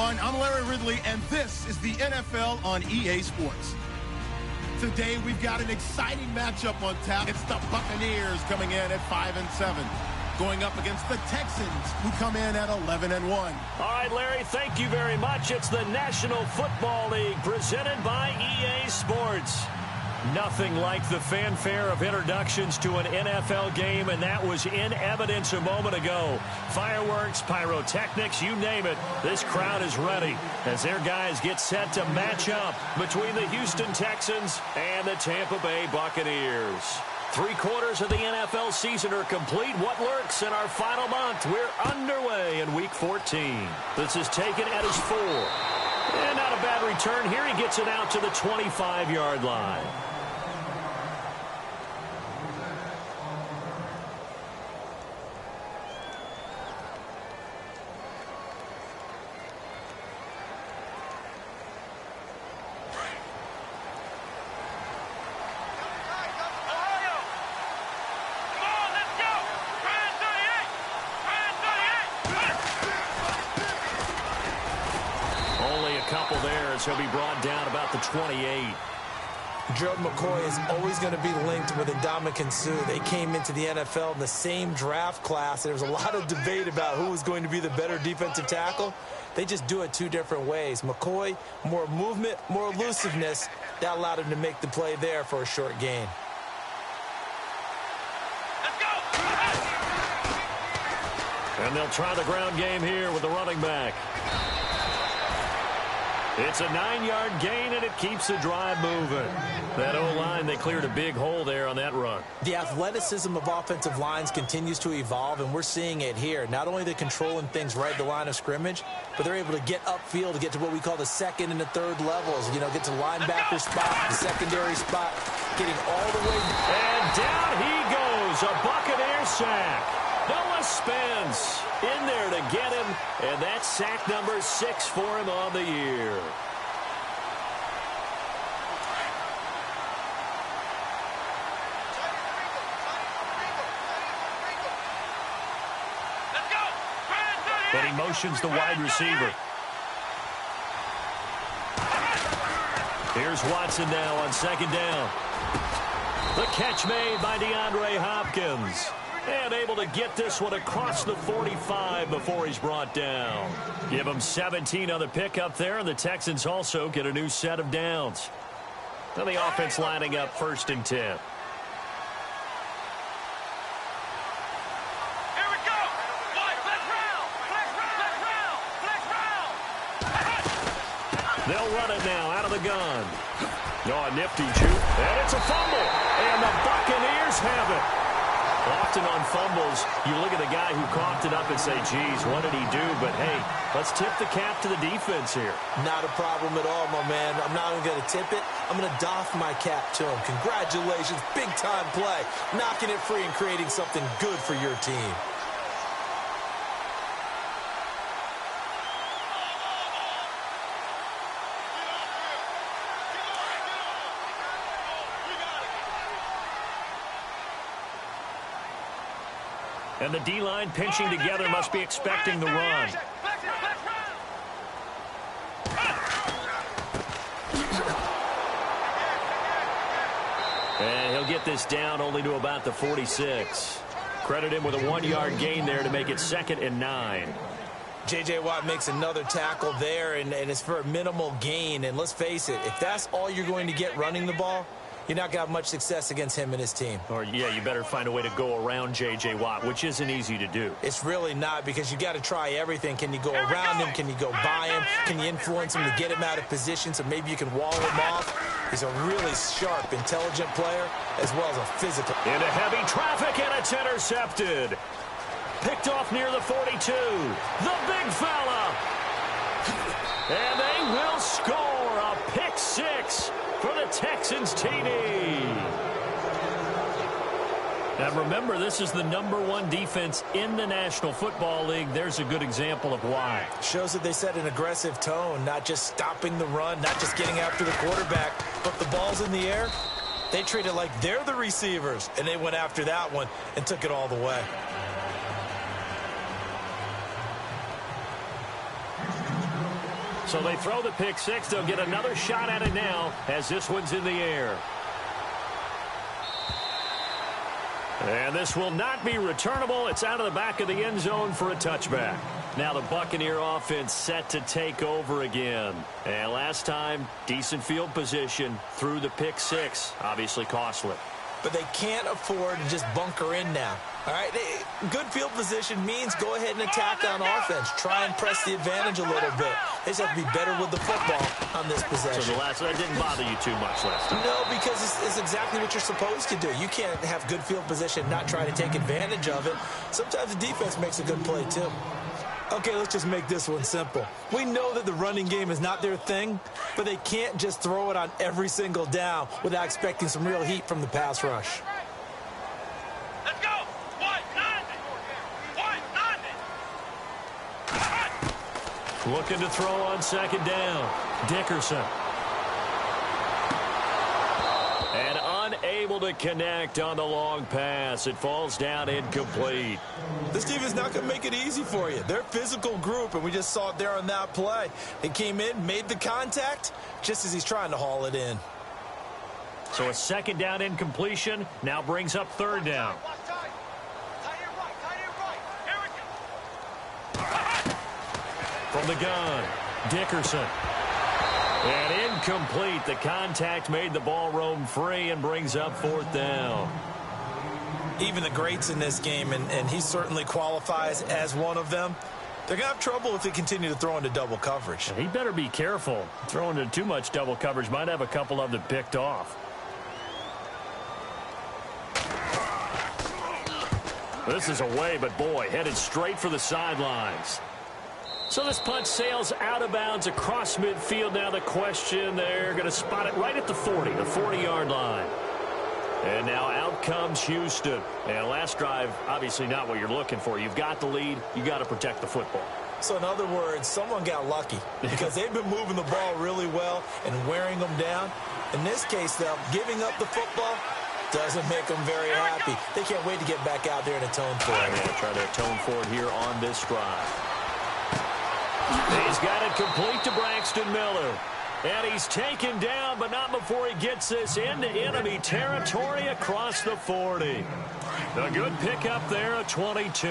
everyone. I'm Larry Ridley, and this is the NFL on EA Sports. Today, we've got an exciting matchup on tap. It's the Buccaneers coming in at 5-7, going up against the Texans, who come in at 11-1. All right, Larry, thank you very much. It's the National Football League presented by EA Sports. Nothing like the fanfare of introductions to an NFL game, and that was in evidence a moment ago. Fireworks, pyrotechnics, you name it. This crowd is ready as their guys get set to match up between the Houston Texans and the Tampa Bay Buccaneers. 3/4 of the NFL season are complete. What lurks in our final month? We're underway in Week 14. This is taken at his 4. And not a bad return here. He gets it out to the 25-yard line. He'll be brought down about the 28. Gerald McCoy is always going to be linked with Ndamukong Suh. They came into the NFL in the same draft class. There was a lot of debate about who was going to be the better defensive tackle. They just do it two different ways. McCoy, more movement, more elusiveness. That allowed him to make the play there for a short gain. Let's go! And they'll try the ground game here with the running back. It's a 9-yard gain, and it keeps the drive moving. That O-line, they cleared a big hole there on that run. The athleticism of offensive lines continues to evolve, and we're seeing it here. Not only they're controlling things right at the line of scrimmage, but they're able to get upfield to get to what we call the second and the third levels. You know, get to linebacker spot, the secondary spot, getting all the way. And down he goes, a Buccaneer sack. Noah Spence in there to get him, and that's sack number 6 for him on the year. But he motions the wide receiver. Here's Watson now on second down. The catch made by DeAndre Hopkins. And able to get this one across the 45 before he's brought down. Give him 17 on the pickup there, and the Texans also get a new set of downs. Now the offense lining up 1st and 10. Here we go! Flex round! They'll run it now out of the gun. Oh, a nifty juke, and it's a fumble. And the Buccaneers have it. Often on fumbles, you look at the guy who coughed it up and say, geez, what did he do? But, hey, let's tip the cap to the defense here. Not a problem at all, my man. I'm not even going to tip it. I'm going to doff my cap to him. Congratulations, big-time play. Knocking it free and creating something good for your team. And the D-line pinching together must be expecting the run. And he'll get this down only to about the 46. Credit him with a 1-yard gain there to make it 2nd and 9. J.J. Watt makes another tackle there, and it's for a minimal gain. And let's face it, if that's all you're going to get running the ball, you're not going to have much success against him and his team. Or, yeah, you better find a way to go around J.J. Watt, which isn't easy to do. It's really not, because you got to try everything. Can you go around him? Can you go by him? Can you influence him to get him out of position so maybe you can wall him off? He's a really sharp, intelligent player, as well as a physical. Into heavy traffic, and it's intercepted. Picked off near the 42. The big fella. And they will score a pick 6 for the Texans TD. Now remember, this is the #1 defense in the National Football League. There's a good example of why. Shows that they set an aggressive tone, not just stopping the run, not just getting after the quarterback, but the ball's in the air. They treat it like they're the receivers, and they went after that one and took it all the way. So they throw the pick six. They'll get another shot at it now as this one's in the air. And this will not be returnable. It's out of the back of the end zone for a touchback. Now the Buccaneer offense set to take over again. And last time, decent field position through the pick six. Obviously costly. But they can't afford to just bunker in now. All right, good field position means go ahead and attack on offense. Try and press the advantage a little bit. They just have to be better with the football on this possession. So that didn't bother you too much last time? No, because it's exactly what you're supposed to do. You can't have good field position, not try to take advantage of it. Sometimes the defense makes a good play, too. Okay, let's just make this one simple. We know that the running game is not their thing, but they can't just throw it on every single down without expecting some real heat from the pass rush. Let's go. Looking to throw on second down. Dickerson. And unable to connect on the long pass. It falls down incomplete. This team is not going to make it easy for you. They're a physical group, and we just saw it there on that play. They came in, made the contact, just as he's trying to haul it in. So a second down incompletion now brings up third down. From the gun, Dickerson. And incomplete. The contact made the ball roam free and brings up fourth down. Even the greats in this game, and he certainly qualifies as one of them, they're going to have trouble if they continue to throw into double coverage. He better be careful. Throwing into too much double coverage might have a couple of them picked off. This is away, but boy, headed straight for the sidelines. So this punt sails out of bounds across midfield. Now the question, they're going to spot it right at the 40, the 40-yard line. And now out comes Houston. And last drive, obviously not what you're looking for. You've got the lead. You got to protect the football. So in other words, someone got lucky because they've been moving the ball really well and wearing them down. In this case, though, giving up the football doesn't make them very happy. They can't wait to get back out there and atone for it. They're going to try to atone for it here on this drive. He's got it complete to Braxton Miller. And he's taken down, but not before he gets this into enemy territory across the 40. A good pickup there at 22.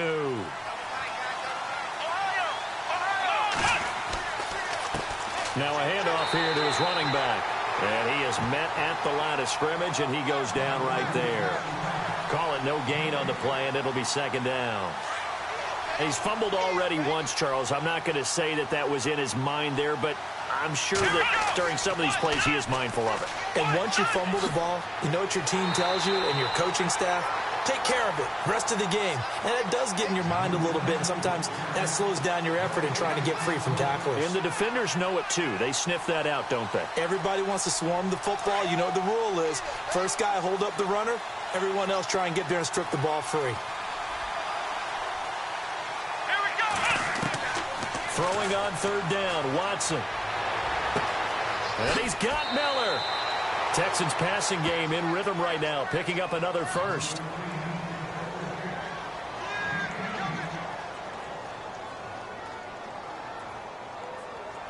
Now a handoff here to his running back. And he is met at the line of scrimmage, and he goes down right there. Call it no gain on the play, and it'll be second down. He's fumbled already once, Charles. I'm not going to say that that was in his mind there, but I'm sure that during some of these plays he is mindful of it. And once you fumble the ball, you know what your team tells you and your coaching staff? Take care of it. Rest of the game. And it does get in your mind a little bit, and sometimes that slows down your effort in trying to get free from tacklers. And the defenders know it, too. They sniff that out, don't they? Everybody wants to swarm the football. You know what the rule is. First guy hold up the runner. Everyone else try and get there and strip the ball free. Throwing on third down, Watson. And he's got Miller. Texans passing game in rhythm right now, picking up another first.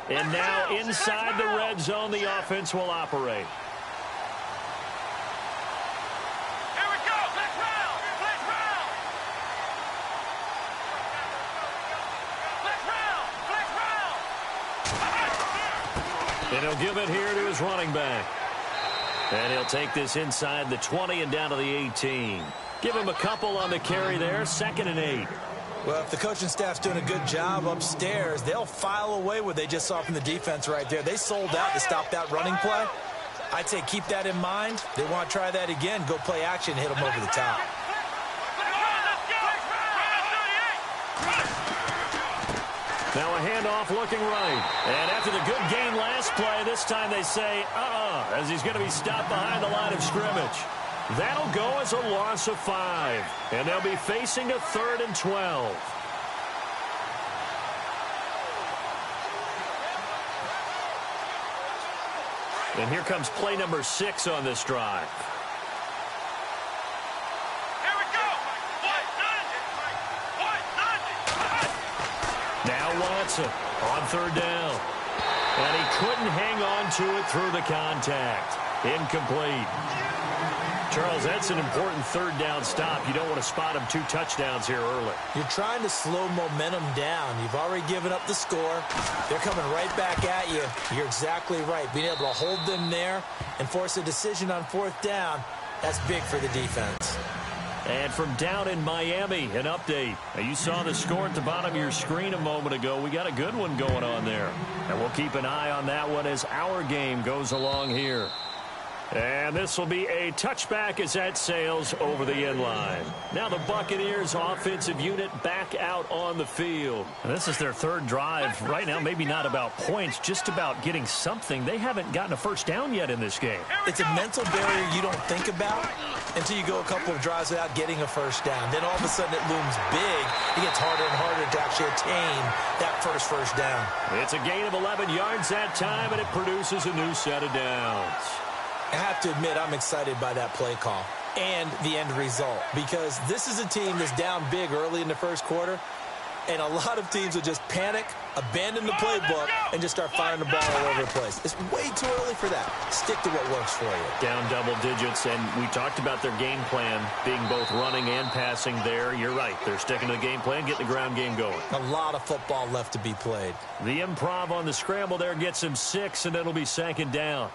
And now inside the red zone, the offense will operate. And he'll give it here to his running back. And he'll take this inside the 20 and down to the 18. Give him a couple on the carry there, 2nd and 8. Well, if the coaching staff's doing a good job upstairs, they'll file away what they just saw from the defense right there. They sold out to stop that running play. I'd say keep that in mind. They want to try that again, go play action, hit them over the top. Now a handoff looking right. And after the good gain last play, this time they say, as he's going to be stopped behind the line of scrimmage. That'll go as a loss of 5. And they'll be facing a 3rd and 12. And here comes play number 6 on this drive. Now Watson on third down. And he couldn't hang on to it through the contact. Incomplete. Charles, that's an important third down stop. You don't want to spot him 2 touchdowns here early. You're trying to slow momentum down. You've already given up the score. They're coming right back at you. You're exactly right. Being able to hold them there and force a decision on 4th down, that's big for the defense. And from down in Miami, an update. Now, you saw the score at the bottom of your screen a moment ago. We got a good one going on there. And we'll keep an eye on that one as our game goes along here. And this will be a touchback as that sails over the end line. Now the Buccaneers offensive unit back out on the field. And this is their 3rd drive. Right now, maybe not about points, just about getting something. They haven't gotten a first down yet in this game. It's a mental barrier you don't think about until you go a couple of drives without getting a first down. Then all of a sudden it looms big. It gets harder and harder to actually attain that first down. It's a gain of 11 yards that time, and it produces a new set of downs. I have to admit, I'm excited by that play call and the end result, because this is a team that's down big early in the first quarter, and a lot of teams will just panic, abandon the playbook, and just start firing the ball all over the place. It's way too early for that. Stick to what works for you. Down double digits, and we talked about their game plan being both running and passing there. You're right. They're sticking to the game plan, getting the ground game going. A lot of football left to be played. The improv on the scramble there gets him 6, and it'll be 2nd down.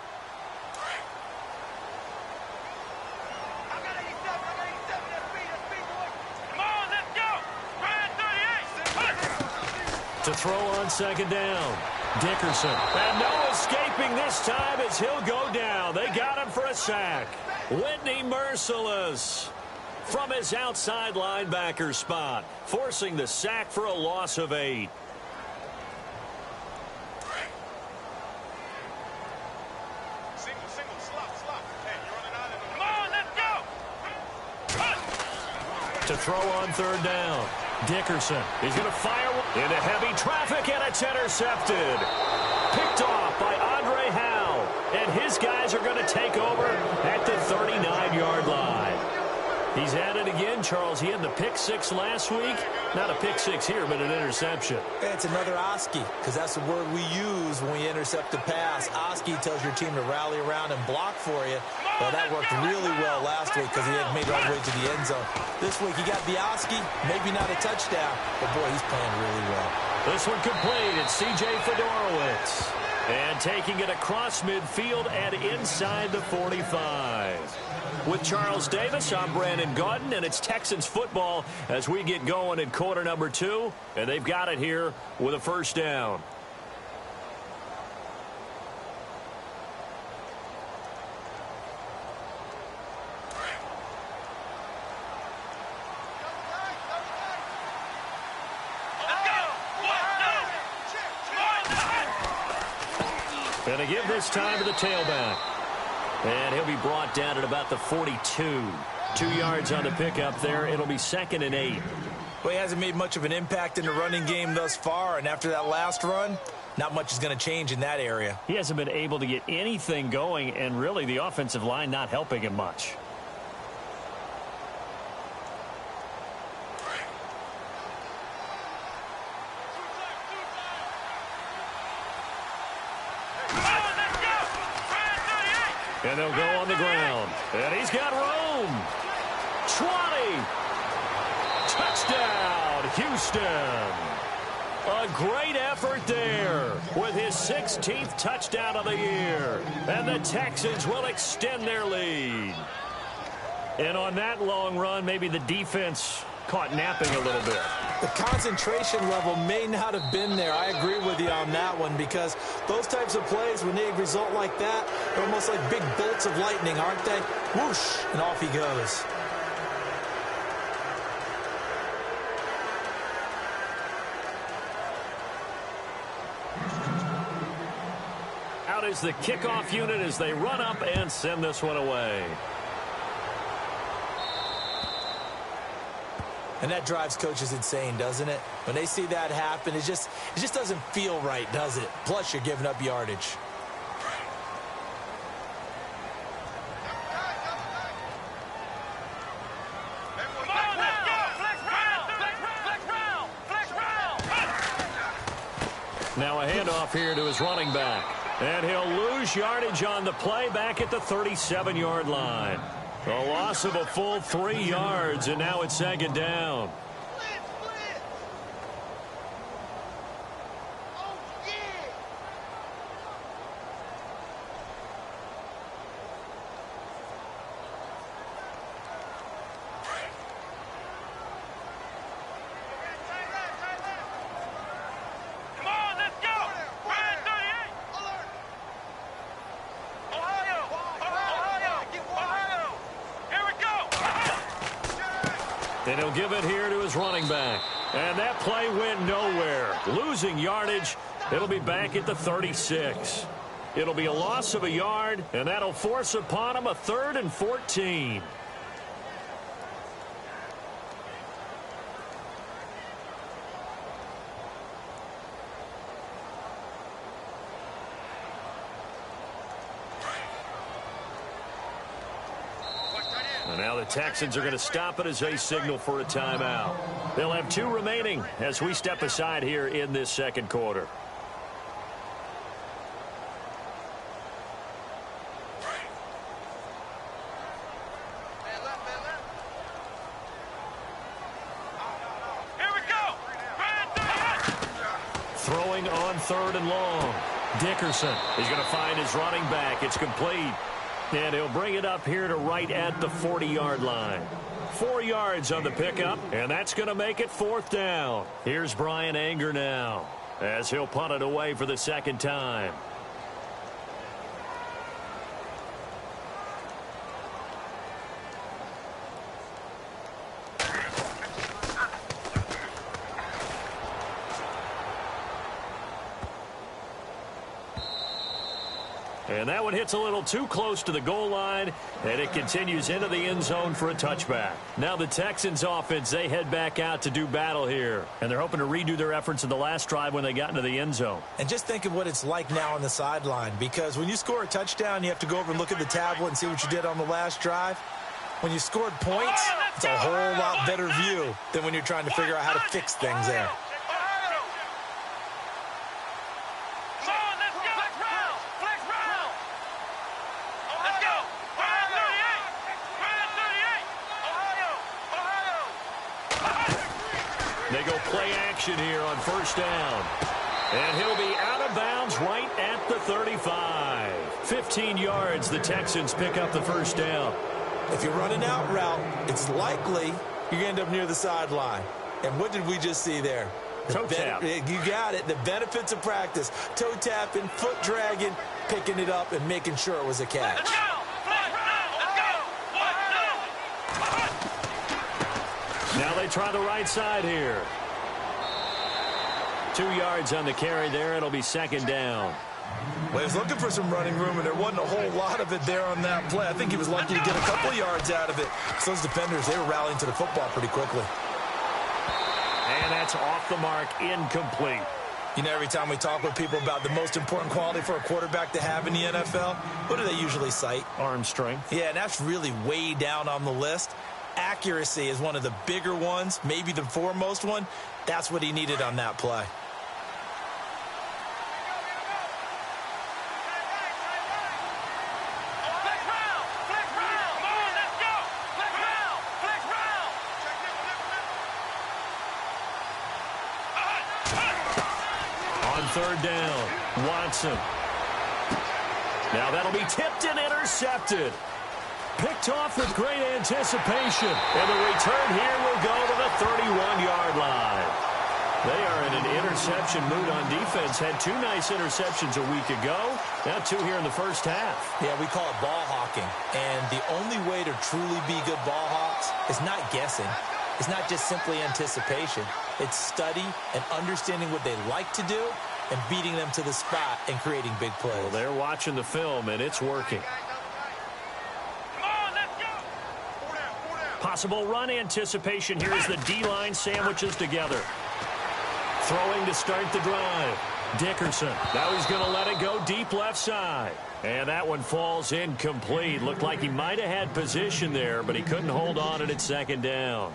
To throw on 2nd down. Dickerson. And no escaping this time as he'll go down. They got him for a sack. Whitney merciless from his outside linebacker spot, forcing the sack for a loss of 8. To throw on 3rd down. Dickerson. He's going to fire into heavy traffic, and it's intercepted. Picked off by Andre Howe. And his guys are going to take over at the 39-yard line. He's at it again, Charles. He had the pick 6 last week. Not a pick 6 here, but an interception. It's another Oski, because that's the word we use when we intercept a pass. Oski tells your team to rally around and block for you. Well, that worked really well last week because he had made it all the way to the end zone. This week, he got the Oski, maybe not a touchdown, but boy, he's playing really well. This one complete. It's Cjay and taking it across midfield and inside the 45. With Charles Davis, I'm Brandon Gaudin, and it's Texans football as we get going in quarter number 2, and they've got it here with a 1st down. And they give this time to the tailback. And he'll be brought down at about the 42. 2 yards on the pickup there. It'll be 2nd and 8. Well, he hasn't made much of an impact in the running game thus far, and after that last run, not much is going to change in that area. He hasn't been able to get anything going, and really the offensive line not helping him much. And they'll go on the ground. And he's got room. 20. Touchdown, Houston. A great effort there with his 16th touchdown of the year. And the Texans will extend their lead. And on that long run, maybe the defense caught napping a little bit. The concentration level may not have been there. I agree with you on that one, because those types of plays, when they result like that, they're almost like big bolts of lightning, aren't they? Whoosh, and off he goes. Out is the kickoff unit as they run up and send this one away. And that drives coaches insane, doesn't it? When they see that happen, it just doesn't feel right, does it? Plus, you're giving up yardage. Now a handoff here to his running back. And he'll lose yardage on the play back at the 37-yard line. A loss of a full 3 yards, and now it's second down. And he'll give it here to his running back. And that play went nowhere. Losing yardage. It'll be back at the 36. It'll be a loss of a yard, and that'll force upon him a 3rd and 14. And now the Texans are going to stop it as they signal for a timeout. They'll have 2 remaining as we step aside here in this second quarter. Here we go. Throwing on 3rd and long. Dickerson is going to find his running back. It's complete. And he'll bring it up here to right at the 40-yard line. 4 yards on the pickup, and that's going to make it 4th down. Here's Brian Anger now as he'll punt it away for the second time. And that one hits a little too close to the goal line, and it continues into the end zone for a touchback. Now the Texans offense, they head back out to do battle here, and they're hoping to redo their efforts in the last drive when they got into the end zone. And just think of what it's like now on the sideline, because when you score a touchdown, you have to go over and look at the tablet and see what you did on the last drive. When you scored points, it's a whole lot better view than when you're trying to figure out how to fix things there. They go play action here on 1st down. And he'll be out of bounds right at the 35. 15 yards, the Texans pick up the 1st down. If you run an out route, it's likely you end up near the sideline. And what did we just see there? Toe tap. You got it. The benefits of practice. Toe tapping, foot dragging, picking it up, and making sure it was a catch. Let's go. Now they try the right side here. 2 yards on the carry there. It'll be 2nd down. Well, he was looking for some running room, and there wasn't a whole lot of it there on that play. I think he was lucky to get a couple of yards out of it. So those defenders, they were rallying to the football pretty quickly. And that's off the mark, incomplete. You know, every time we talk with people about the most important quality for a quarterback to have in the NFL, what do they usually cite? Arm strength. Yeah, and that's really way down on the list. Accuracy is one of the bigger ones, maybe the foremost one. That's what he needed on that play. On 3rd down, Watson. Now that'll be tipped and intercepted. Picked off with great anticipation. And the return here will go to the 31-yard line. They are in an interception mood on defense. Had 2 nice interceptions a week ago. Now 2 here in the first half. Yeah, we call it ball hawking. And the only way to truly be good ball hawks is not guessing. It's not just simply anticipation. It's study and understanding what they like to do and beating them to the spot and creating big plays. Well, they're watching the film, and it's working. Possible run anticipation here as the D-line sandwiches together. Throwing to start the drive. Dickerson. Now he's going to let it go deep left side. And that one falls incomplete. Looked like he might have had position there, but he couldn't hold on at 2nd down.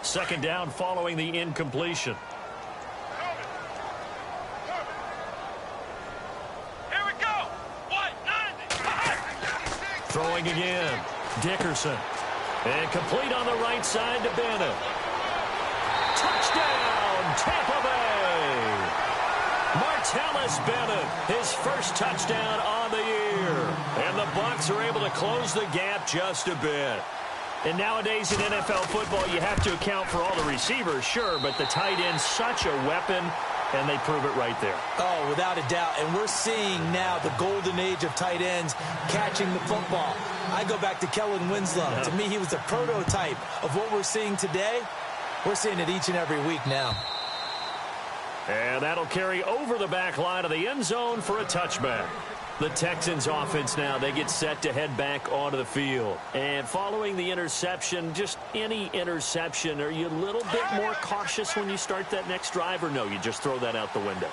Second down following the incompletion. Here we go. What? 90. Throwing again. Dickerson. And complete on the right side to Bennett. Touchdown, Tampa Bay. Martellus Bennett, his first touchdown on the year. And the Bucs are able to close the gap just a bit. And nowadays in NFL football, you have to account for all the receivers, sure, but the tight end's such a weapon, and they prove it right there. Oh, without a doubt. And we're seeing now the golden age of tight ends catching the football. I go back to Kellen Winslow. Yeah. To me, he was the prototype of what we're seeing today. We're seeing it each and every week now. And that'll carry over the back line of the end zone for a touchback. The Texans offense now, they get set to head back onto the field. And following the interception, just any interception, are you a little bit more cautious when you start that next drive, or no, you just throw that out the window?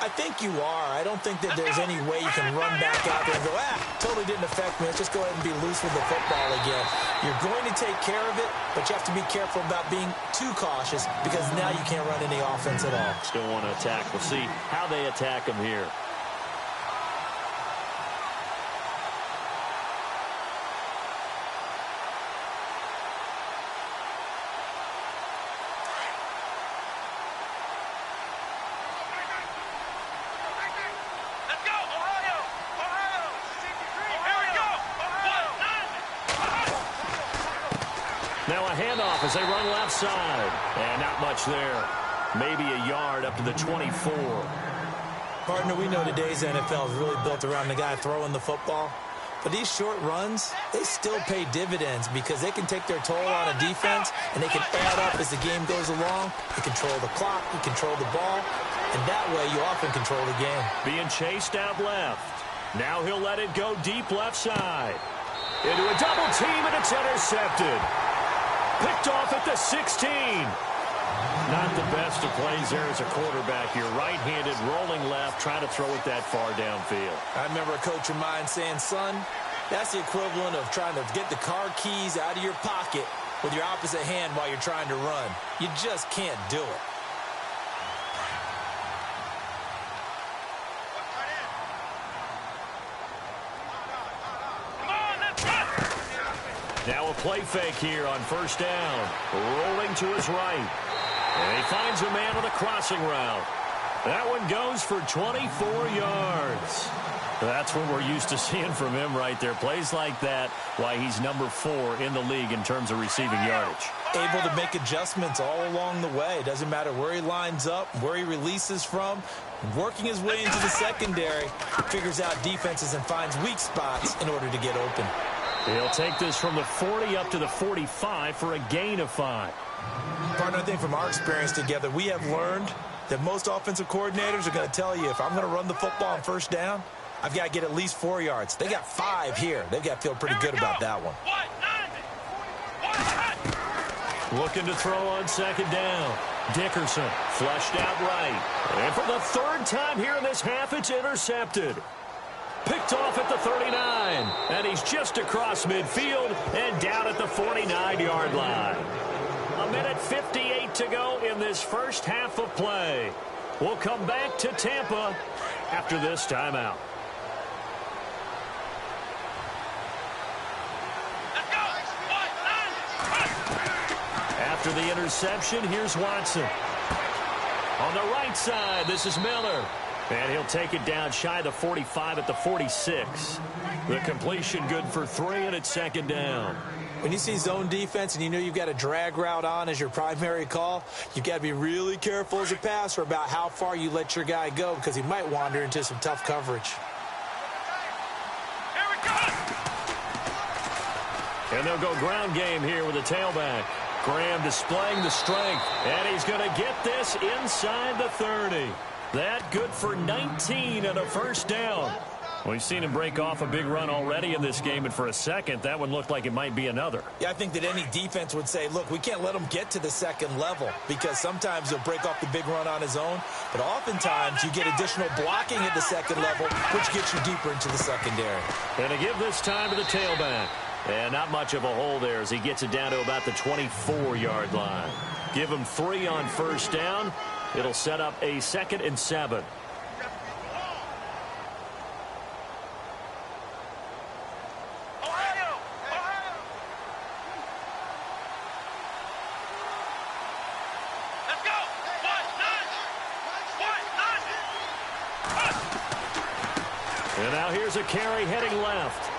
I think you are. I don't think that there's any way you can run back out there and go, totally didn't affect me. Let's just go ahead and be loose with the football again. You're going to take care of it, but you have to be careful about being too cautious because now you can't run any offense at all. Still want to attack. We'll see how they attack them here. Now a handoff as they run left side. And not much there. Maybe a yard up to the 24. Partner, we know today's NFL is really built around the guy throwing the football. But these short runs, they still pay dividends because they can take their toll on a defense and they can add up as the game goes along. You control the clock, you control the ball, and that way you often control the game. Being chased out left. Now he'll let it go deep left side. Into a double team, and it's intercepted. Picked off at the 16. Not the best of plays there as a quarterback. You're right-handed, rolling left, trying to throw it that far downfield. I remember a coach of mine saying, son, that's the equivalent of trying to get the car keys out of your pocket with your opposite hand while you're trying to run. You just can't do it. Now a play fake here on first down. Rolling to his right. And he finds a man on a crossing route. That one goes for 24 yards. That's what we're used to seeing from him right there. Plays like that, why he's number 4 in the league in terms of receiving yardage. Able to make adjustments all along the way. Doesn't matter where he lines up, where he releases from. Working his way into the secondary, figures out defenses and finds weak spots in order to get open. He'll take this from the 40 up to the 45 for a gain of 5. Partner, I think from our experience together, we have learned that most offensive coordinators are going to tell you, if I'm going to run the football on first down, I've got to get at least 4 yards. They got 5 here. They've got to feel pretty good about that one. Looking to throw on second down. Dickerson flushed out right. And for the third time here in this half, it's intercepted. Picked off at the 39, and he's just across midfield and down at the 49-yard line. A minute 58 to go in this first half of play. We'll come back to Tampa after this timeout. After the interception, here's Watson. On the right side, this is Miller. And he'll take it down shy of the 45 at the 46. The completion good for 3, and it's second down. When you see zone defense and you know you've got a drag route on as your primary call, you've got to be really careful as a passer about how far you let your guy go because he might wander into some tough coverage. Here we go! And they'll go ground game here with a tailback. Graham displaying the strength, and he's going to get this inside the 30. That good for 19 and a first down. We've seen him break off a big run already in this game, and for a second, that one looked like it might be another. Yeah, I think that any defense would say, look, we can't let him get to the second level because sometimes he'll break off the big run on his own, but oftentimes you get additional blocking at the second level, which gets you deeper into the secondary. And to give this time to the tailback. And not much of a hole there as he gets it down to about the 24-yard line. Give him 3 on first down. It'll set up a 2nd and 7. And now here's a carry heading left.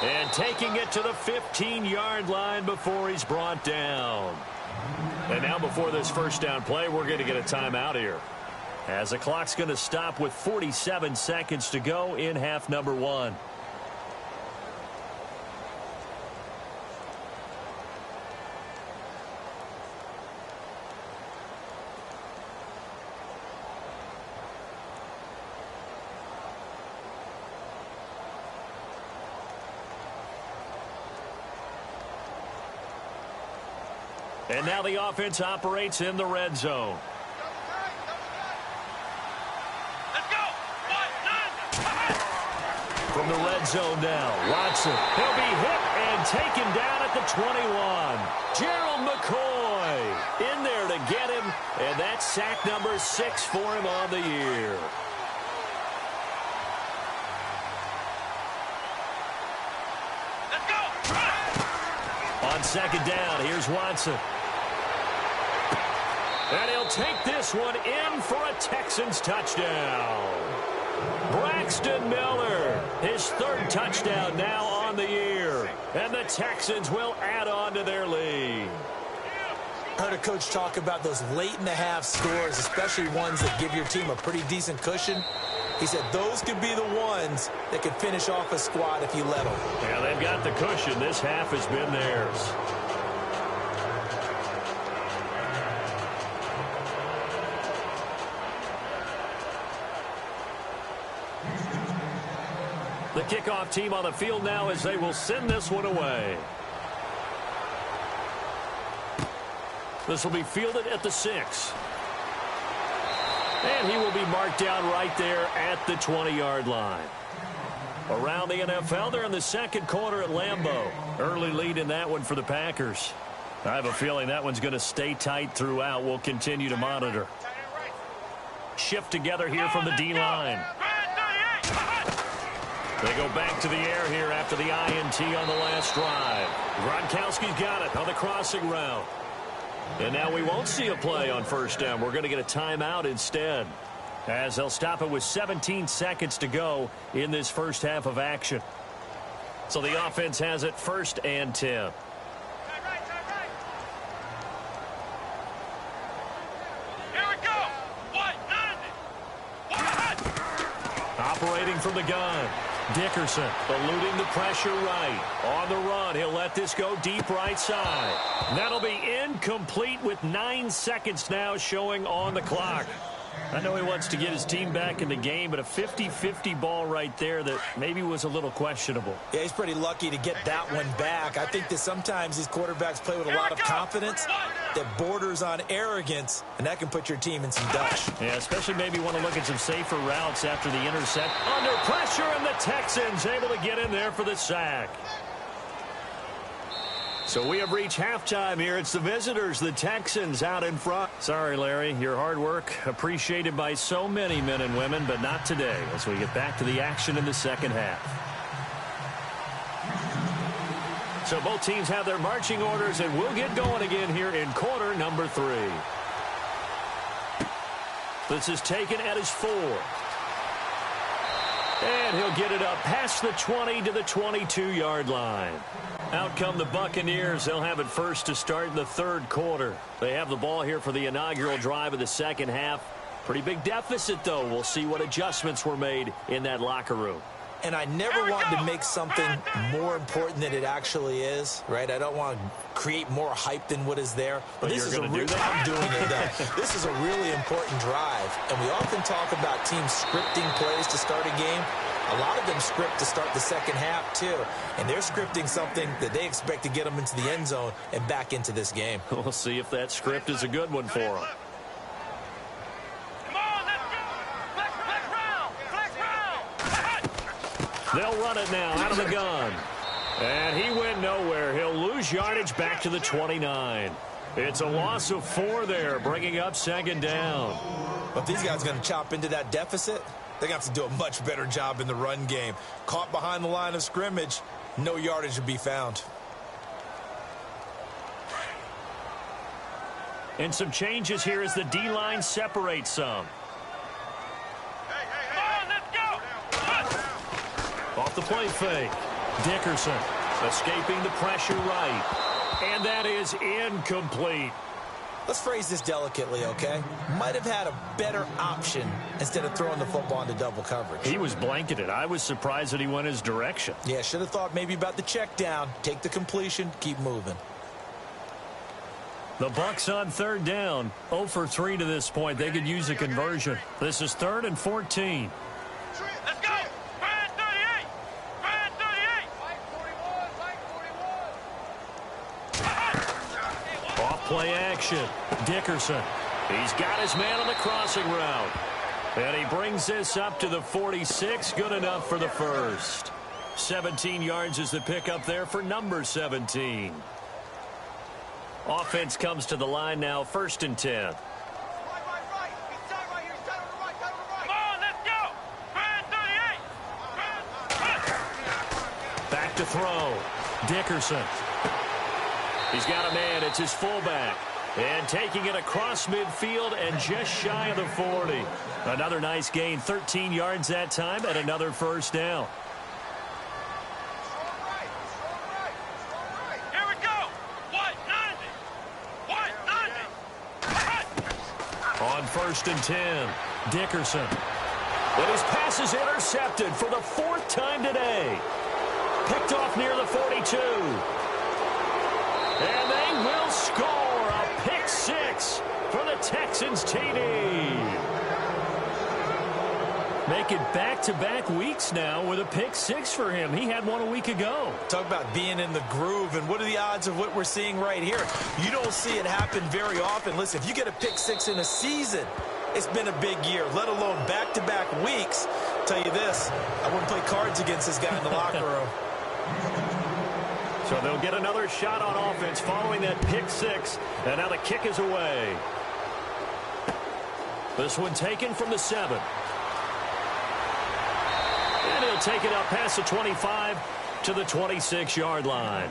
And taking it to the 15-yard line before he's brought down. And now before this first down play, we're going to get a timeout here, as the clock's going to stop with 47 seconds to go in half number 1. And now the offense operates in the red zone. Let's go. From the red zone now, Watson. He'll be hit and taken down at the 21. Gerald McCoy in there to get him, and that's sack number 6 for him on the year. Let's go. On second down, here's Watson. And he'll take this one in for a Texans touchdown. Braxton Miller, his 3rd touchdown now on the year. And the Texans will add on to their lead. I heard a coach talk about those late-in-the-half scores, especially ones that give your team a pretty decent cushion. He said those could be the ones that could finish off a squad if you let them. Yeah, they've got the cushion. This half has been theirs. The kickoff team on the field now as they will send this one away. This will be fielded at the 6. And he will be marked down right there at the 20-yard line. Around the NFL, they're in the 2nd quarter at Lambeau. Early lead in that one for the Packers. I have a feeling that one's going to stay tight throughout. We'll continue to monitor. Shift together here from the D-line. They go back to the air here after the INT on the last drive. Gronkowski's got it on the crossing route. And now we won't see a play on first down. We're going to get a timeout instead, as they'll stop it with 17 seconds to go in this first half of action. So the offense has it 1st and 10. Operating from the gun. Dickerson eluding the pressure right. On the run, he'll let this go deep right side. That'll be incomplete with 9 seconds now showing on the clock. I know he wants to get his team back in the game, but a 50-50 ball right there that maybe was a little questionable. Yeah, he's pretty lucky to get that one back. I think that sometimes these quarterbacks play with a lot of confidence that borders on arrogance, and that can put your team in some dutch. Yeah, especially maybe want to look at some safer routes after the intercept. Under pressure, and the Texans able to get in there for the sack. So we have reached halftime here. It's the visitors, the Texans, out in front. Sorry, Larry, your hard work appreciated by so many men and women, but not today as we get back to the action in the second half. So both teams have their marching orders, and we'll get going again here in quarter number 3. This is taken at his 4. And he'll get it up past the 20 to the 22-yard line. Out come the Buccaneers. They'll have it first to start in the 3rd quarter. They have the ball here for the inaugural drive of the second half. Pretty big deficit, though. We'll see what adjustments were made in that locker room. And I never want to make something more important than it actually is, right? I don't want to create more hype than what is there. But this is I'm doing it, though. This is a really important drive. And we often talk about teams scripting plays to start a game. A lot of them script to start the second half, too. And they're scripting something that they expect to get them into the end zone and back into this game. We'll see if that script is a good one for them. Come on, let's go. Flex round. They'll run it now out of the gun. And he went nowhere. He'll lose yardage back to the 29. It's a loss of 4 there, bringing up second down. But if these guys are going to chop into that deficit, they're going to have to do a much better job in the run game. Caught behind the line of scrimmage, no yardage to be found. And some changes here as the D-line separates some. Come on, let's go. Off the play fake. Dickerson escaping the pressure right. And that is incomplete. Let's phrase this delicately, okay? Might have had a better option instead of throwing the football into double coverage. He was blanketed. I was surprised that he went his direction. Yeah, should have thought maybe about the check down. Take the completion, keep moving. The Bucs on third down. 0 for 3 to this point. They could use a conversion. This is 3rd and 14. Let's go. Brand 38. Brand 38. Off play action. Dickerson. He's got his man on the crossing route. And he brings this up to the 46. Good enough for the first. 17 yards is the pickup there for number 17. Offense comes to the line now, 1st and 10. Come on, let's go. Brand 38. Back to throw. Dickerson. He's got a man. It's his fullback. And taking it across midfield and just shy of the 40. Another nice gain. 13 yards that time and another first down. Here we go. What? 90. What? 90. On 1st and 10. Dickerson. And his pass is intercepted for the 4th time today. Picked off near the 42. And they will score a pick 6 for the Texans TD. Make it back-to-back weeks now with a pick 6 for him. He had one a week ago. Talk about being in the groove, and what are the odds of what we're seeing right here? You don't see it happen very often. Listen, if you get a pick 6 in a season, it's been a big year, let alone back-to-back weeks. Tell you this, I wouldn't play cards against this guy in the locker room. So they'll get another shot on offense following that pick 6. And now the kick is away. This one taken from the 7. And he'll take it up past the 25 to the 26-yard line.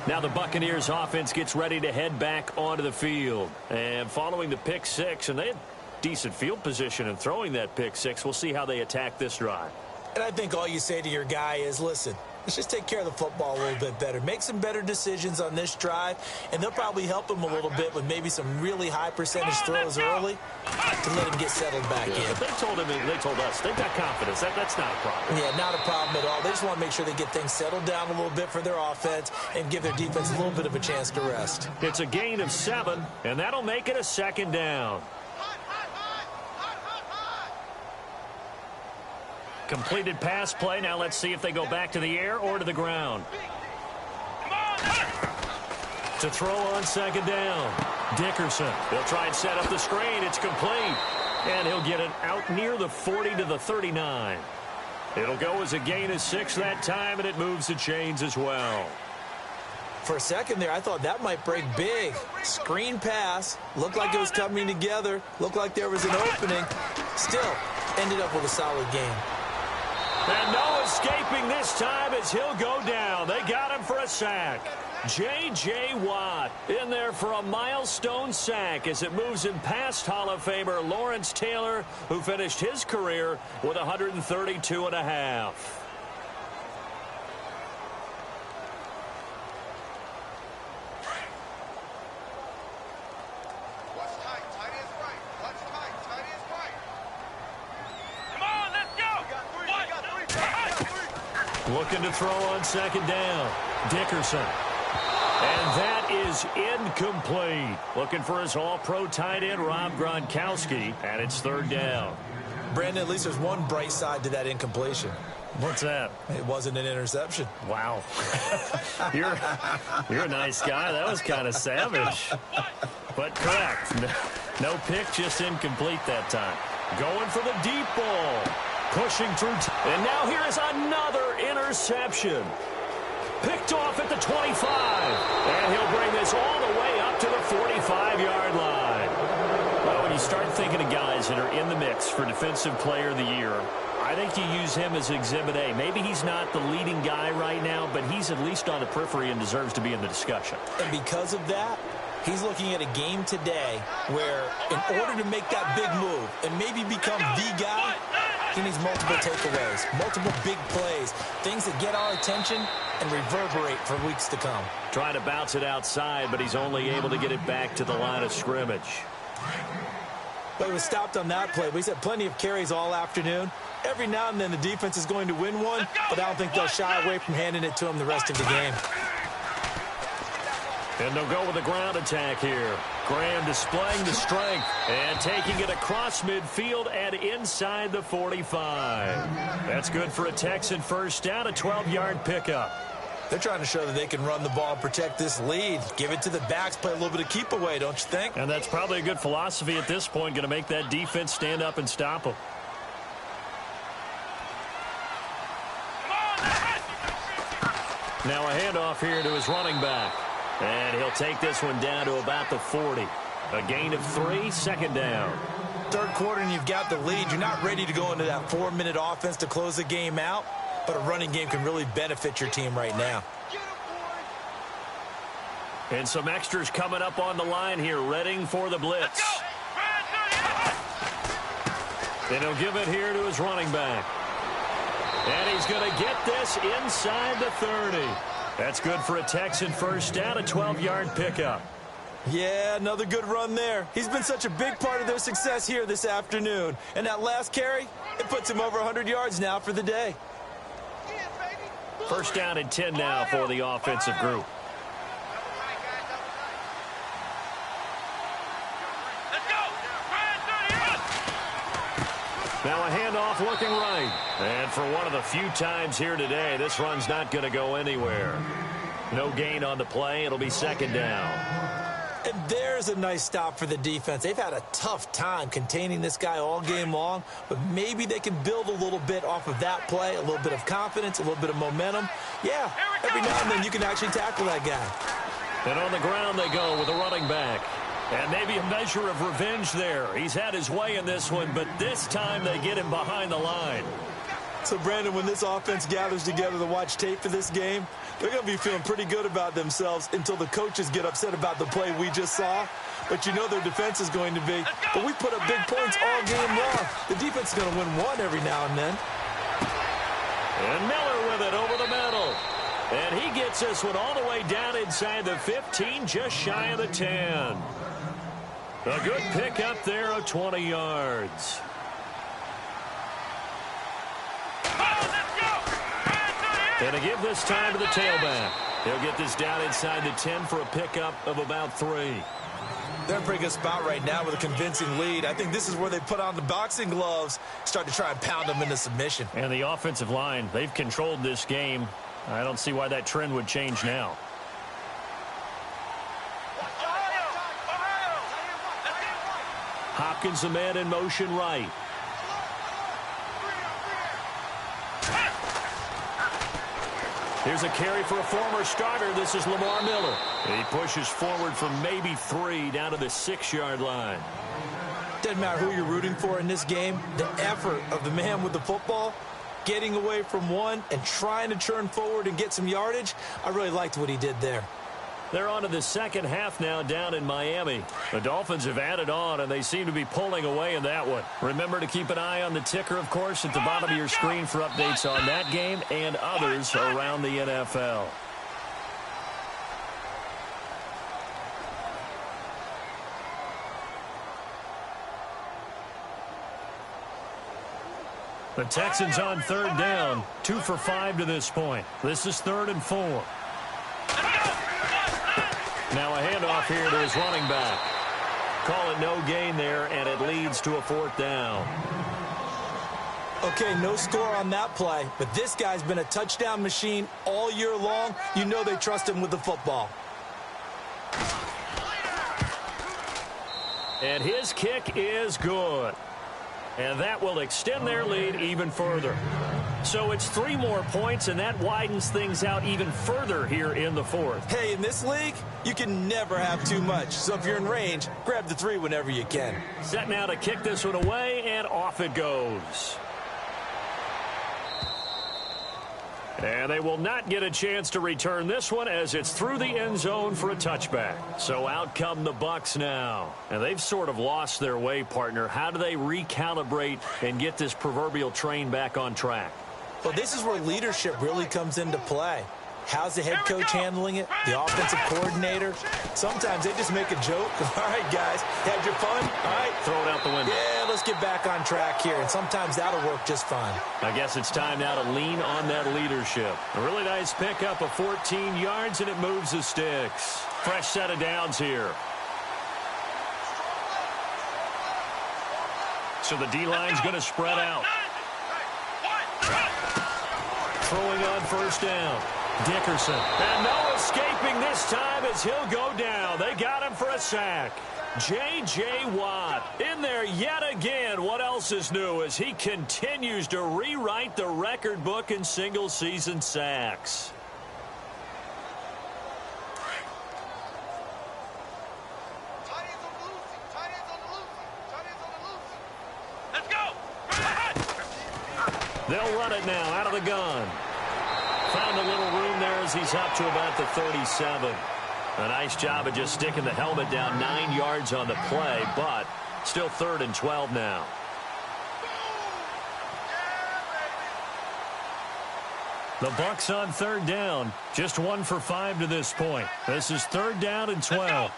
Now the Buccaneers offense gets ready to head back onto the field. And following the pick 6, and they had decent field position in throwing that pick 6. We'll see how they attack this drive. And I think all you say to your guy is, listen, let's just take care of the football a little bit better. Make some better decisions on this drive, and they'll probably help him a little bit with maybe some really high percentage throws early to let him get settled back in. But they told us, they've got confidence. That's not a problem. Yeah, not a problem at all. They just want to make sure they get things settled down a little bit for their offense and give their defense a little bit of a chance to rest. It's a gain of 7, and that'll make it a 2nd down. Completed pass play. Now let's see if they go back to the air or to the ground. To throw on 2nd down. Dickerson. He'll try and set up the screen. It's complete. And he'll get it out near the 40 to the 39. It'll go as a gain of 6 that time, and it moves the chains as well. For a second there, I thought that might break big. Screen pass. Looked like it was coming together. Looked like there was an opening. Still, ended up with a solid game. And no escaping this time as he'll go down. They got him for a sack. J.J. Watt in there for a milestone sack as it moves him past Hall of Famer Lawrence Taylor, who finished his career with 132.5. Looking to throw on 2nd down. Dickerson. And that is incomplete. Looking for his all-pro tight end, Rob Gronkowski, and it's 3rd down. Brandon, at least there's one bright side to that incompletion. What's that? It wasn't an interception. Wow. You're a nice guy. That was kind of savage. But correct. No pick, just incomplete that time. Going for the deep ball. Pushing through. And now here is another interception. Picked off at the 25. And he'll bring this all the way up to the 45-yard line. Well, when you start thinking of guys that are in the mix for Defensive Player of the Year, I think you use him as Exhibit A. Maybe he's not the leading guy right now, but he's at least on the periphery and deserves to be in the discussion. And because of that, he's looking at a game today where in order to make that big move and maybe become the guy, he needs multiple takeaways, multiple big plays, things that get our attention and reverberate for weeks to come. Trying to bounce it outside, but he's only able to get it back to the line of scrimmage. But he was stopped on that play. But he's had plenty of carries all afternoon. Every now and then the defense is going to win one, but I don't think they'll shy away from handing it to him the rest of the game. And they'll go with a ground attack here. Graham displaying the strength and taking it across midfield and inside the 45. That's good for a Texan first down, a 12-yard pickup. They're trying to show that they can run the ball and protect this lead. Give it to the backs, play a little bit of keep away, don't you think? And that's probably a good philosophy at this point, going to make that defense stand up and stop them. Now a handoff here to his running back. And he'll take this one down to about the 40. A gain of 3, second down. Third quarter and you've got the lead. You're not ready to go into that 4-minute offense to close the game out, but a running game can really benefit your team right now. And some extras coming up on the line here, readying for the blitz. And he'll give it here to his running back. And he's going to get this inside the 30. That's good for a Texan first down, a 12-yard pickup. Yeah, another good run there. He's been such a big part of their success here this afternoon. And that last carry, it puts him over 100 yards now for the day. First down and 10 now for the offensive group. Now a handoff looking right. And for one of the few times here today, this run's not going to go anywhere. No gain on the play. It'll be second down. And there's a nice stop for the defense. They've had a tough time containing this guy all game long, but maybe they can build a little bit off of that play, a little bit of confidence, a little bit of momentum. Yeah, every now and then you can actually tackle that guy. And on the ground they go with a running back. And maybe a measure of revenge there. He's had his way in this one, but this time they get him behind the line. So, Brandon, when this offense gathers together to watch tape for this game, they're going to be feeling pretty good about themselves until the coaches get upset about the play we just saw. But you know their defense is going to be, but we put up big points all game long. The defense is going to win one every now and then. And Miller with it over the middle. And he gets this one all the way down inside the 15, just shy of the 10. A good pickup there of 20 yards. And to give this time to the tailback. He'll get this down inside the 10 for a pickup of about 3. They're in a pretty good spot right now with a convincing lead. I think this is where they put on the boxing gloves, start to try and pound them into submission. And the offensive line, they've controlled this game. I don't see why that trend would change now. Hopkins, a man in motion right. Here's a carry for a former starter. This is Lamar Miller. He pushes forward from maybe 3 down to the 6-yard line. Doesn't matter who you're rooting for in this game. The effort of the man with the football, getting away from one and trying to turn forward and get some yardage, I really liked what he did there. They're on to the second half now down in Miami. The Dolphins have added on, and they seem to be pulling away in that one. Remember to keep an eye on the ticker, of course, at the bottom of your screen for updates on that game and others around the NFL. The Texans on third down, 2 for 5 to this point. This is 3rd and 4. Now a handoff here to his running back. Call it no gain there, and it leads to a 4th down. Okay, no score on that play, but this guy's been a touchdown machine all year long. You know they trust him with the football. And his kick is good. And that will extend their lead even further. So it's 3 more points, and that widens things out even further here in the 4th. Hey, in this league, you can never have too much. So if you're in range, grab the 3 whenever you can. Set now to kick this one away, and off it goes. And they will not get a chance to return this one as it's through the end zone for a touchback. So out come the Bucs now. And they've sort of lost their way, partner. How do they recalibrate and get this proverbial train back on track? Well, this is where leadership really comes into play. How's the head coach handling it? The offensive coordinator? Sometimes they just make a joke. All right, guys, had your fun? All right. Throw it out the window. Yeah, let's get back on track here, and sometimes that'll work just fine. I guess it's time now to lean on that leadership. A really nice pickup of 14 yards, and it moves the sticks. Fresh set of downs here. So the D-line's going to spread out. Throwing on first down. Dickerson. And no escaping this time as he'll go down. They got him for a sack. J.J. Watt in there yet again. What else is new as he continues to rewrite the record book in single-season sacks. Let's go. They'll run it now out of the gun. Found a little room there as he's up to about the 37. A nice job of just sticking the helmet down 9 yards on the play, but still 3rd and 12 now. The Bucs on 3rd down. Just 1 for 5 to this point. This is 3rd down and 12.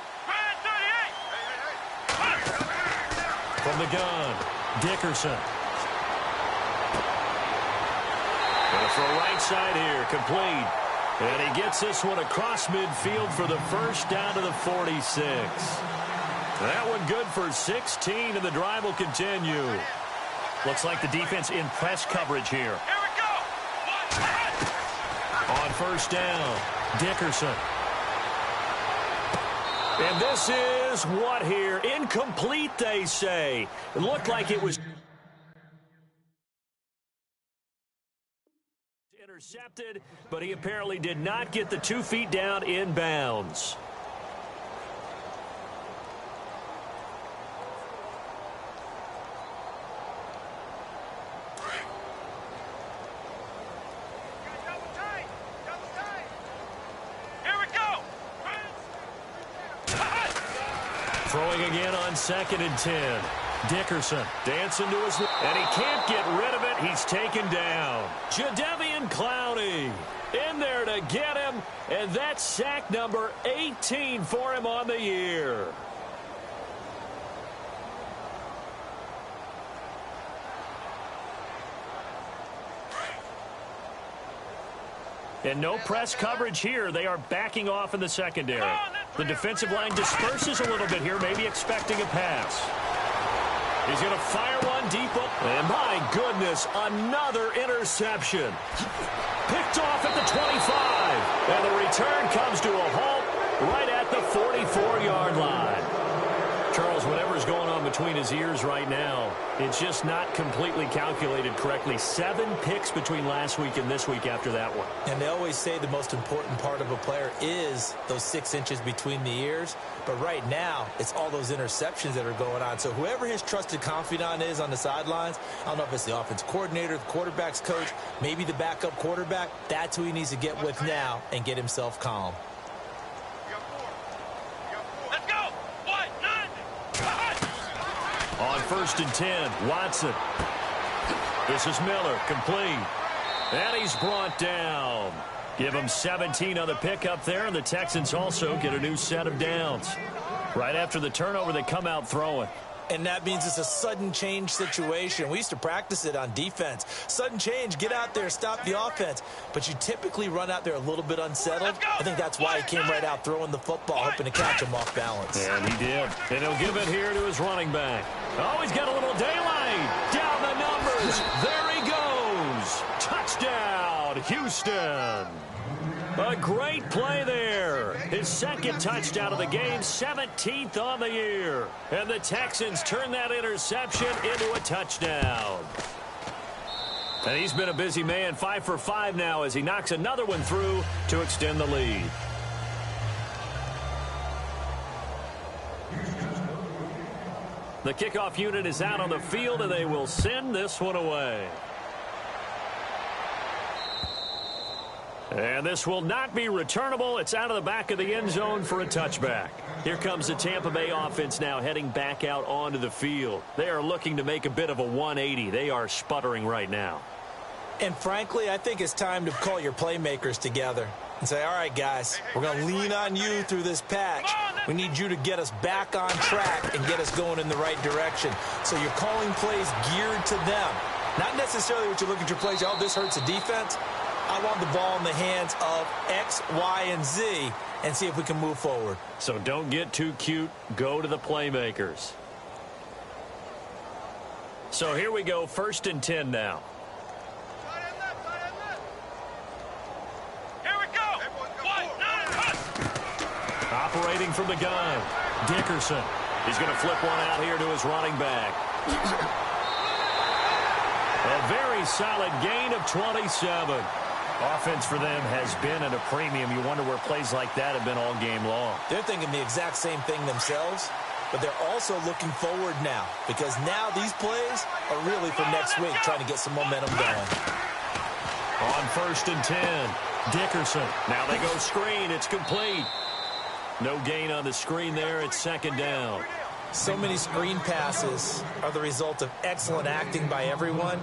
From the gun, Dickerson. Going for a right side here, complete. And he gets this one across midfield for the first down to the 46. That one good for 16, and the drive will continue. Looks like the defense in press coverage here. Here we go. On first down, Dickerson. And this is what here? Incomplete, they say. It looked like it was intercepted, but he apparently did not get the 2 feet down in bounds. Here we go. Throwing again on 2nd and 10. Dickerson dancing to his left, and he can't get rid of it. He's taken down. Jadeveon Clowney in there to get him, and that's sack number 18 for him on the year. And no press coverage here. They are backing off in the secondary. The defensive line disperses a little bit here, maybe expecting a pass. He's going to fire one deep up. And my goodness, another interception. Picked off at the 25. And the return comes to a halt right at the 44-yard line. Charles, whatever's going on between his ears right now, it's just not completely calculated correctly. 7 picks between last week and this week after that one. And they always say the most important part of a player is those 6 inches between the ears. But right now, it's all those interceptions that are going on. So whoever his trusted confidant is on the sidelines, I don't know if it's the offense coordinator, the quarterback's coach, maybe the backup quarterback, that's who he needs to get with now and get himself calm. On 1st and 10, Watson. This is Miller, complete. And he's brought down. Give him 17 on the pickup there, and the Texans also get a new set of downs. Right after the turnover, they come out throwing. And that means it's a sudden change situation. We used to practice it on defense. Sudden change, get out there, stop the offense. But you typically run out there a little bit unsettled. I think that's why he came right out throwing the football, hoping to catch him off balance. And he did. And he'll give it here to his running back. Oh, he's got a little daylight. Down the numbers. There he goes. Touchdown, Houston. A great play there. His 2nd touchdown of the game, 17th on the year. And the Texans turn that interception into a touchdown. And he's been a busy man, 5 for 5 now as he knocks another one through to extend the lead. The kickoff unit is out on the field, and they will send this one away. And this will not be returnable. It's out of the back of the end zone for a touchback. Here comes the Tampa Bay offense now heading back out onto the field. They are looking to make a bit of a 180. They are sputtering right now. And frankly, I think it's time to call your playmakers together and say, all right, guys, we're going to lean on you through this patch. We need you to get us back on track and get us going in the right direction. So you're calling plays geared to them. Not necessarily what you look at your plays, oh, this hurts the defense. I want the ball in the hands of X, Y, and Z and see if we can move forward. So don't get too cute. Go to the playmakers. So here we go, 1st and 10 now. Here we go. Operating from the gun, Dickerson. He's going to flip one out here to his running back. A very solid gain of 27. Offense for them has been at a premium. You wonder where plays like that have been all game long. They're thinking the exact same thing themselves, but they're also looking forward now because now these plays are really for next week, trying to get some momentum going. On 1st and 10, Dickerson. Now they go screen. It's complete. No gain on the screen there. It's 2nd down. So many screen passes are the result of excellent acting by everyone.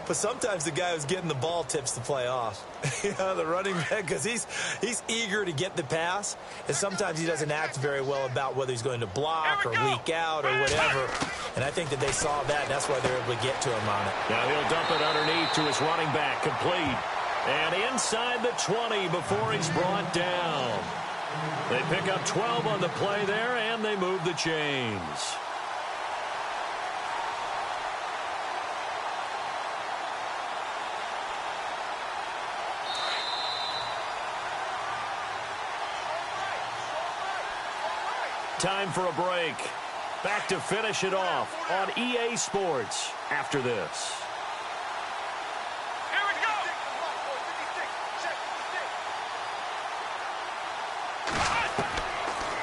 But sometimes the guy who's getting the ball tips the play off. The running back, because he's eager to get the pass, and sometimes he doesn't act very well about whether he's going to block or leak out or whatever. And I think that they saw that, and that's why they're able to get to him on it. Now he'll dump it underneath to his running back, complete. And inside the 20 before he's brought down. They pick up 12 on the play there, and they move the chains. Time for a break. Back to finish it off on EA Sports after this. Here we go.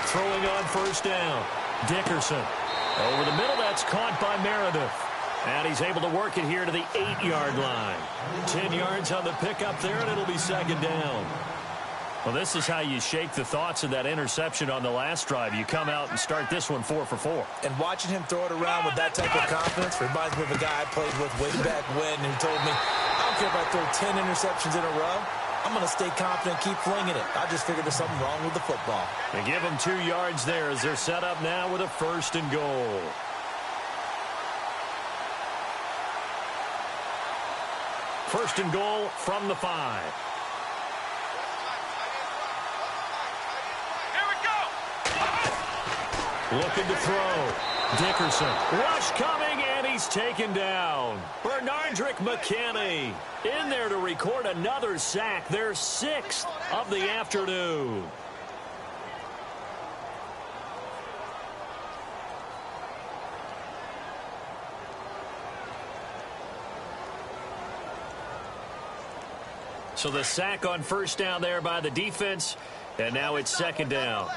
Throwing on 1st down. Dickerson. Over the middle, that's caught by Meredith. And he's able to work it here to the 8-yard line. 10 yards on the pickup there, and it'll be 2nd down. Well, this is how you shake the thoughts of that interception on the last drive. You come out and start this one 4 for 4. And watching him throw it around with that type of confidence reminds me of a guy I played with way back when who told me, I don't care if I throw 10 interceptions in a row. I'm going to stay confident, keep flinging it. I just figured there's something wrong with the football. They give him 2 yards there as they're set up now with a 1st and goal. First and goal from the 5. Looking to throw. Dickerson. Rush coming, and he's taken down. Bernardrick McKinney in there to record another sack. Their 6th of the afternoon. So the sack on 1st down there by the defense, and now it's 2nd down.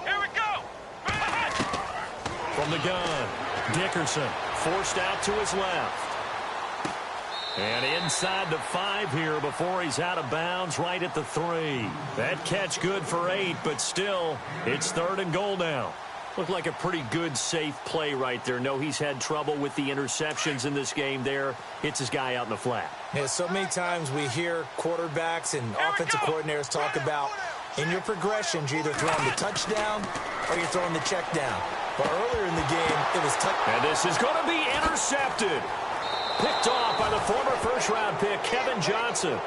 Here we go. From the gun, Dickerson forced out to his left. And inside the 5 here before he's out of bounds right at the 3. That catch good for 8, but still, it's 3rd and goal now. Looked like a pretty good, safe play right there. No, he's had trouble with the interceptions in this game there. Hits his guy out in the flat. Yeah, so many times we hear quarterbacks and offensive coordinators talk about in your progressions, you're either throwing the touchdown or you're throwing the check down. But earlier in the game, it was touchdown. And this is going to be intercepted. Picked off by the former first-round pick, Kevin Johnson.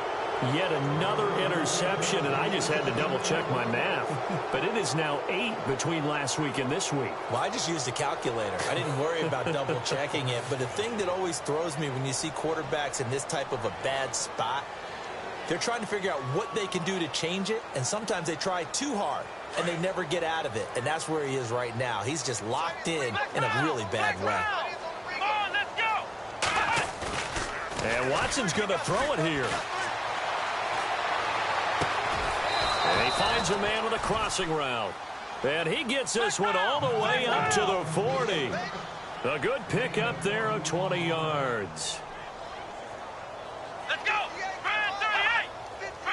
Yet another interception, and I just had to double-check my math. But it is now 8 between last week and this week. Well, I just used a calculator. I didn't worry about double-checking it. But the thing that always throws me when you see quarterbacks in this type of a bad spot, they're trying to figure out what they can do to change it, and sometimes they try too hard, and they never get out of it. And that's where he is right now. He's just locked in a really bad way. And Watson's going to throw it here. And he finds a man with a crossing route. And he gets this one all the way up to the 40. A good pick up there of 20 yards. Let's go.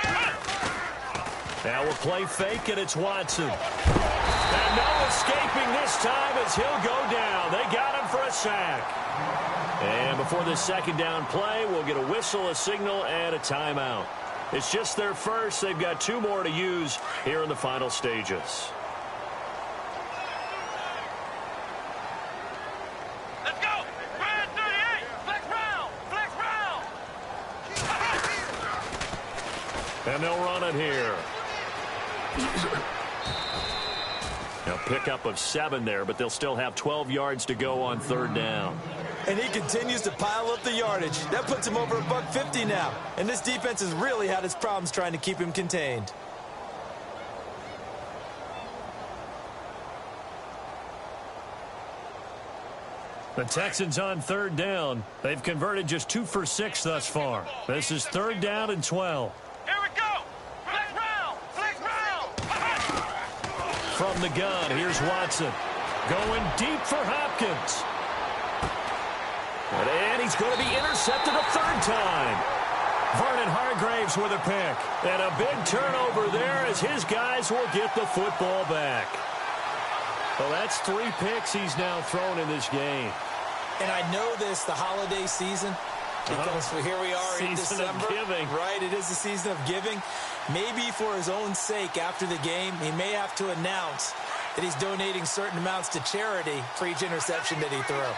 38. Now we'll play fake, and it's Watson. And no escaping this time as he'll go down. They got him for a sack. And before this second down play, we'll get a whistle, a signal, and a timeout. It's just their first. They've got 2 more to use here in the final stages. Let's go. 38. Flex round. Flex round. And they'll run it here. Now pickup of 7 there, but they'll still have 12 yards to go on 3rd down. And he continues to pile up the yardage. That puts him over $150 now. And this defense has really had its problems trying to keep him contained. The Texans on 3rd down. They've converted just 2 for 6 thus far. This is 3rd down and 12. Here we go. Flex round. Flex round. From the gun, here's Watson. Going deep for Hopkins. And he's going to be intercepted a 3rd time. Vernon Hargraves with a pick. And a big turnover there as his guys will get the football back. Well, that's 3 picks he's now thrown in this game. And I know this, the holiday season, because here we are in December. Season of giving. Right, it is the season of giving. Maybe for his own sake after the game, he may have to announce that he's donating certain amounts to charity for each interception that he threw.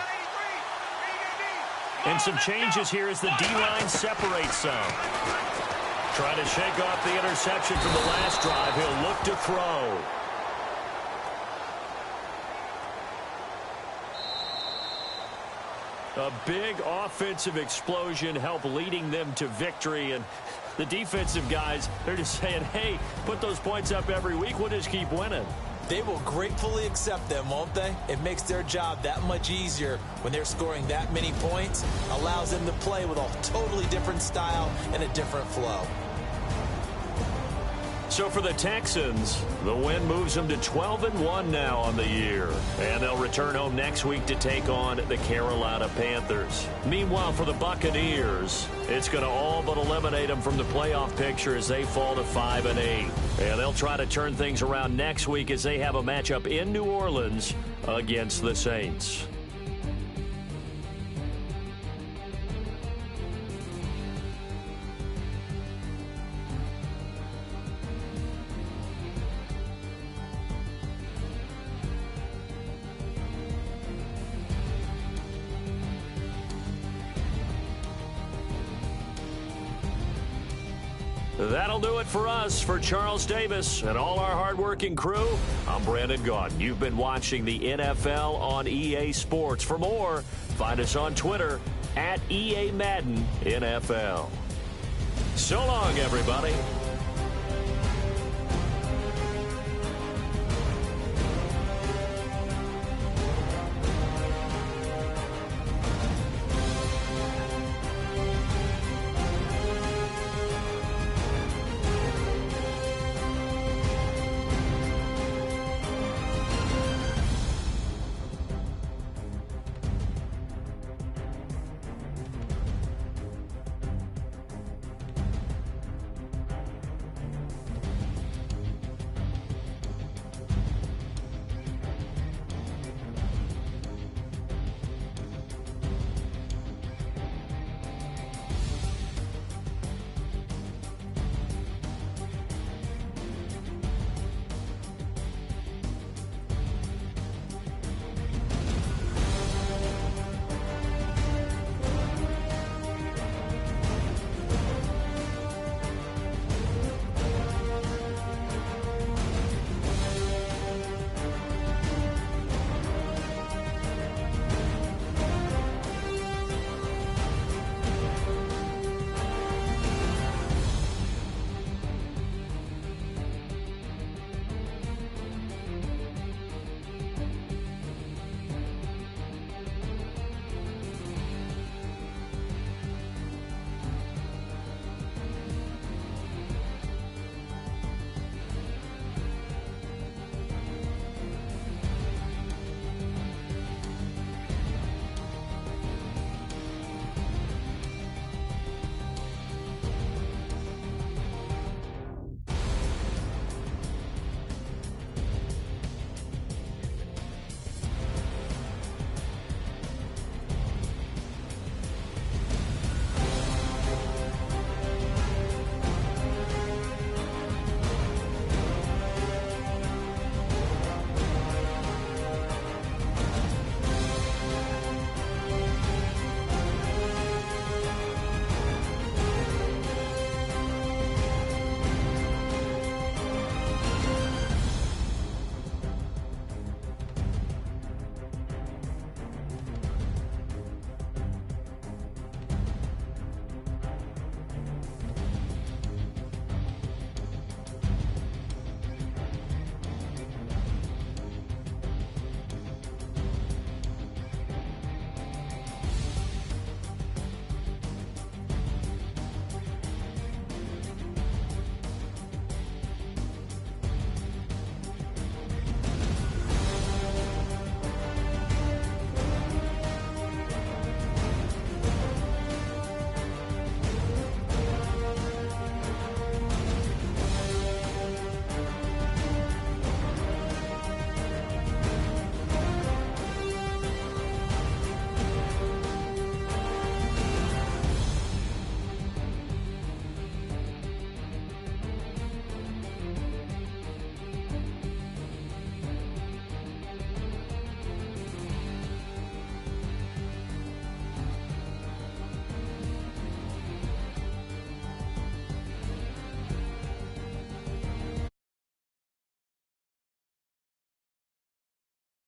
And some changes here as the D-line separates some. Trying to shake off the interception from the last drive. He'll look to throw. A big offensive explosion helped leading them to victory. And the defensive guys, they're just saying, hey, put those points up every week. We'll just keep winning. They will gratefully accept them, won't they? It makes their job that much easier when they're scoring that many points. Allows them to play with a totally different style and a different flow. So for the Texans, the win moves them to 12-1 now on the year. And they'll return home next week to take on the Carolina Panthers. Meanwhile, for the Buccaneers, it's going to all but eliminate them from the playoff picture as they fall to 5-8. And they'll try to turn things around next week as they have a matchup in New Orleans against the Saints. That'll do it for us. For Charles Davis and all our hardworking crew, I'm Brandon Gaudin. You've been watching the NFL on EA Sports. For more, find us on Twitter @EA Madden NFL. So long, everybody.